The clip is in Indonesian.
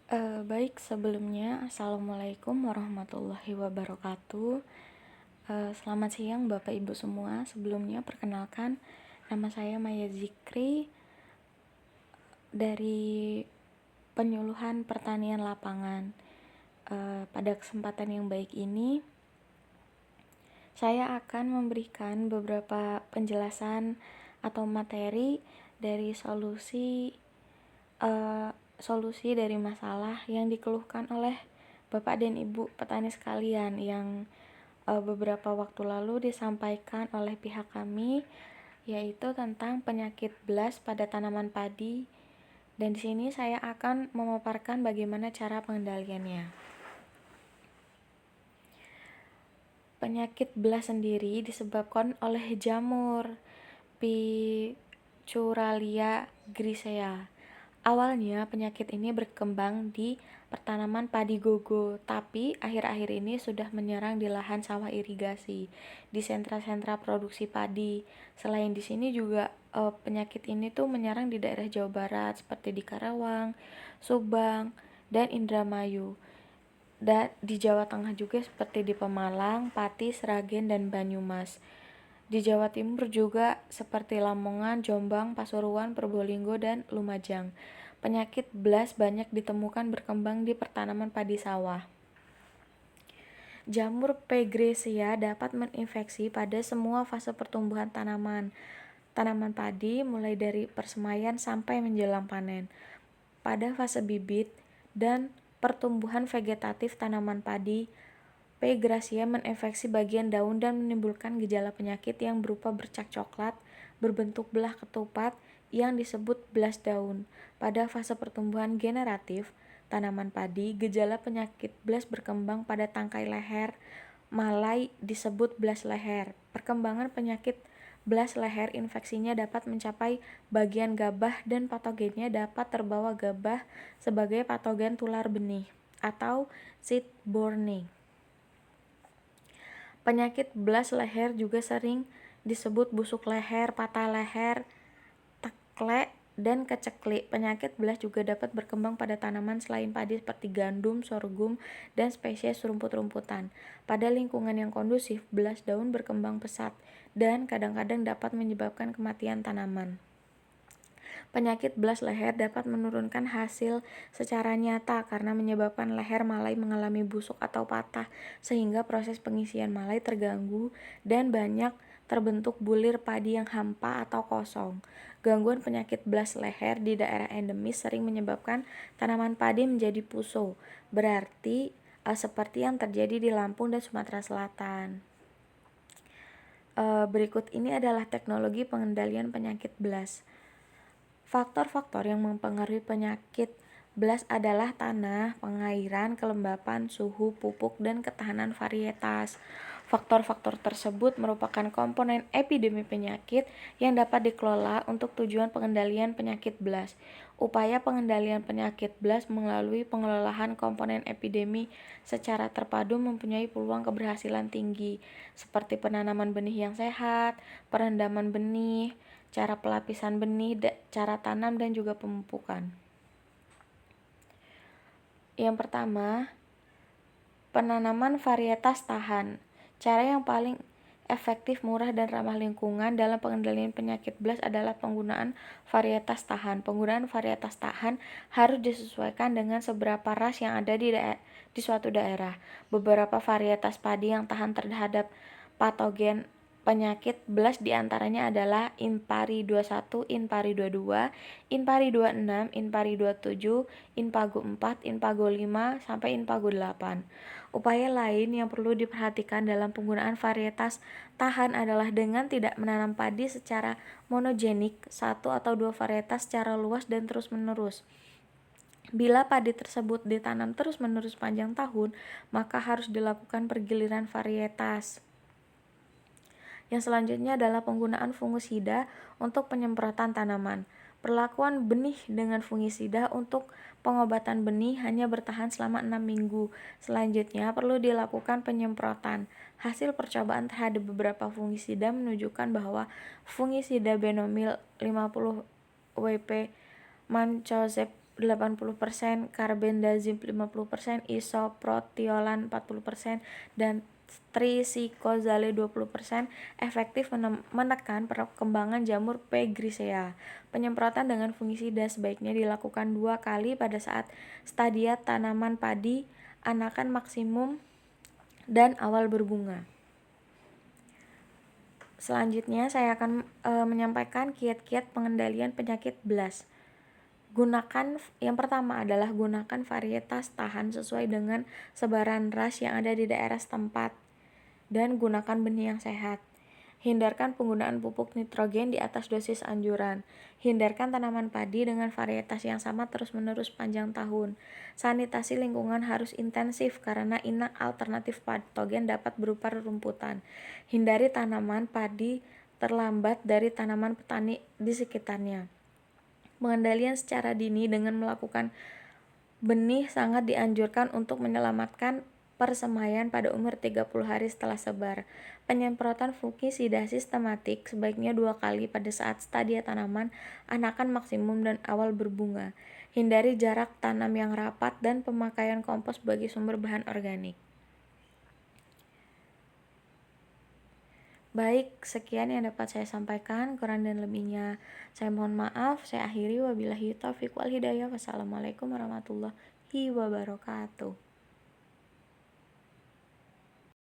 Baik, sebelumnya Assalamualaikum warahmatullahi wabarakatuh. Selamat siang Bapak Ibu semua. Sebelumnya perkenalkan, nama saya Maya Zikri dari Penyuluhan Pertanian Lapangan. Pada kesempatan yang baik ini, saya akan memberikan beberapa penjelasan atau materi dari solusi dari masalah yang dikeluhkan oleh Bapak dan Ibu petani sekalian yang beberapa waktu lalu disampaikan oleh pihak kami, yaitu tentang penyakit blas pada tanaman padi. Dan di sini saya akan memaparkan bagaimana cara pengendaliannya. Penyakit blas sendiri disebabkan oleh jamur Picuralia grisea. Awalnya penyakit ini berkembang di pertanaman padi gogo, tapi akhir-akhir ini sudah menyerang di lahan sawah irigasi, di sentra-sentra produksi padi. Selain di sini juga penyakit ini tuh menyerang di daerah Jawa Barat seperti di Karawang, Subang, dan Indramayu. Dan di Jawa Tengah juga seperti di Pemalang, Pati, Sragen, dan Banyumas. Di Jawa Timur juga seperti Lamongan, Jombang, Pasuruan, Probolinggo, dan Lumajang. Penyakit blas banyak ditemukan berkembang di pertanaman padi sawah. Jamur P. dapat menginfeksi pada semua fase pertumbuhan tanaman padi mulai dari persemaian sampai menjelang panen. Pada fase bibit dan pertumbuhan vegetatif tanaman padi, P. gracia menginfeksi bagian daun dan menimbulkan gejala penyakit yang berupa bercak coklat berbentuk belah ketupat yang disebut blas daun. Pada fase pertumbuhan generatif tanaman padi, gejala penyakit blas berkembang pada tangkai leher malai disebut blas leher. Perkembangan penyakit blas leher infeksinya dapat mencapai bagian gabah dan patogennya dapat terbawa gabah sebagai patogen tular benih atau seed-borne. Penyakit blas leher juga sering disebut busuk leher, patah leher, tekle, dan keceklik. Penyakit blas juga dapat berkembang pada tanaman selain padi seperti gandum, sorghum, dan spesies rumput-rumputan. Pada lingkungan yang kondusif, blas daun berkembang pesat dan kadang-kadang dapat menyebabkan kematian tanaman. Penyakit blas leher dapat menurunkan hasil secara nyata karena menyebabkan leher malai mengalami busuk atau patah sehingga proses pengisian malai terganggu dan banyak terbentuk bulir padi yang hampa atau kosong. Gangguan penyakit blas leher di daerah endemis sering menyebabkan tanaman padi menjadi puso, berarti seperti yang terjadi di Lampung dan Sumatera Selatan. Berikut ini adalah teknologi pengendalian penyakit blas. Faktor-faktor yang mempengaruhi penyakit blas adalah tanah, pengairan, kelembapan, suhu, pupuk, dan ketahanan varietas. Faktor-faktor tersebut merupakan komponen epidemi penyakit yang dapat dikelola untuk tujuan pengendalian penyakit blas. Upaya pengendalian penyakit blas melalui pengelolaan komponen epidemi secara terpadu mempunyai peluang keberhasilan tinggi, seperti penanaman benih yang sehat, perendaman benih, cara pelapisan benih, cara tanam, dan juga pemupukan. Yang pertama, penanaman varietas tahan. Cara yang paling efektif, murah, dan ramah lingkungan dalam pengendalian penyakit blas adalah penggunaan varietas tahan. Penggunaan varietas tahan harus disesuaikan dengan seberapa ras yang ada di suatu daerah. Beberapa varietas padi yang tahan terhadap patogen penyakit blas diantaranya adalah Inpari 21, Inpari 22, Inpari 26, Inpari 27, Inpago 4, Inpago 5, sampai Inpago 8. Upaya lain yang perlu diperhatikan dalam penggunaan varietas tahan adalah dengan tidak menanam padi secara monogenik, satu atau dua varietas secara luas dan terus-menerus. Bila padi tersebut ditanam terus-menerus panjang tahun, maka harus dilakukan pergiliran varietas. Yang selanjutnya adalah penggunaan fungisida untuk penyemprotan tanaman. Perlakuan benih dengan fungisida untuk pengobatan benih hanya bertahan selama 6 minggu. Selanjutnya perlu dilakukan penyemprotan. Hasil percobaan terhadap beberapa fungisida menunjukkan bahwa fungisida Benomil 50 WP, Mancozeb 80%, karbendazim 50%, isoprotiolan 40%, dan trisikozale 20% efektif menekan perkembangan jamur P. grisea. Penyemprotan dengan fungisida sebaiknya dilakukan 2 kali pada saat stadia tanaman padi, anakan maksimum, dan awal berbunga. Selanjutnya saya akan menyampaikan kiat-kiat pengendalian penyakit BLAST. Yang pertama adalah gunakan varietas tahan sesuai dengan sebaran ras yang ada di daerah setempat dan gunakan benih yang sehat. Hindarkan penggunaan pupuk nitrogen di atas dosis anjuran. Hindarkan tanaman padi dengan varietas yang sama terus-menerus panjang tahun. Sanitasi lingkungan harus intensif karena inak alternatif patogen dapat berupa rerumputan. Hindari tanaman padi terlambat dari tanaman petani di sekitarnya. Pengendalian secara dini dengan melakukan benih sangat dianjurkan untuk menyelamatkan persemaian pada umur 30 hari setelah sebar. Penyemprotan fungisida sistematik sebaiknya 2 kali pada saat stadia tanaman, anakan maksimum, dan awal berbunga. Hindari jarak tanam yang rapat dan pemakaian kompos sebagai sumber bahan organik. Baik, sekian yang dapat saya sampaikan. Kurang dan lebihnya saya mohon maaf. Saya akhiri, wabillahi taufiq wal hidayah. Wassalamualaikum warahmatullahi wabarakatuh.